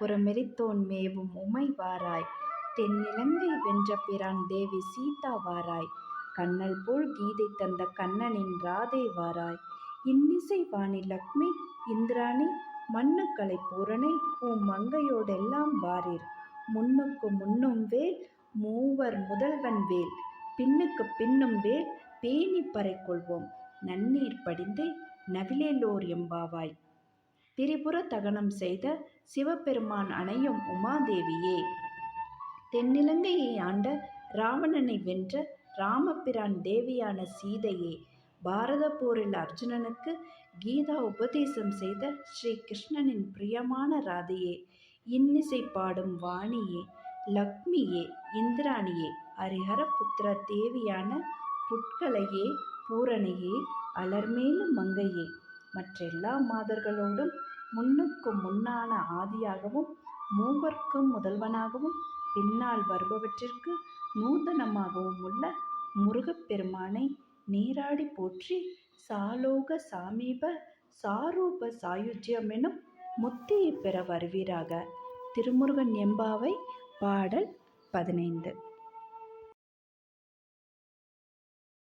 புறமெரித்தோன் மேவும் உமை வாராய். தென்னிலங்கை வென்ற பிரான் தேவி சீதா வாராய். கண்ணல் போல் கீதை தந்த கண்ணனின் ராதே வாராய். இன்னிசை வாணி லக்ஷ்மி இந்திராணி மண்ணுக்கலை பூரணை பூமங்கையோடெல்லாம் வாரீர். முன்னுக்கு முன்னும் வேல் மூவர் முதல்வன் வேல். பின்னுக்கு பின்னும் வேல் பேணி பறை கொள்வோம். நன்னீர் படிந்தே நவிலேலோர் எம்பாவாய். திரிபுர தகனம் செய்த சிவபெருமான் அணையும் உமாதேவியே. தென்னிலங்கையை ஆண்ட ராவணனை வென்ற ராமபிரான் தேவியான சீதையே. பாரத போரில் அர்ஜுனனுக்கு கீதா உபதேசம் செய்த ஸ்ரீ கிருஷ்ணனின் பிரியமான ராதையே. இன்னிசை பாடும் வாணியே, லக்ஷ்மியே, இந்திராணியே, ஹரிஹர புத்திர தேவியான புட்கலையே, பூரணையே, அலர்மேலு மங்கையே. மற்றெல்லா மாதர்களோடும் முன்னுக்கும் முன்னான ஆதியாகவும் மூவர்க்கும் முதல்வனாகவும் பின்னால் வருபவற்றிற்கு நூதனமாகவும் உள்ள முருகப்பெருமானை நீராடி போற்றி சாலோக சாமீப சாரூப சாயுஜ்யமெனும் முத்தியை பெற வருவீராக. திருமுருகன் எம்பாவை. பாடல் 15.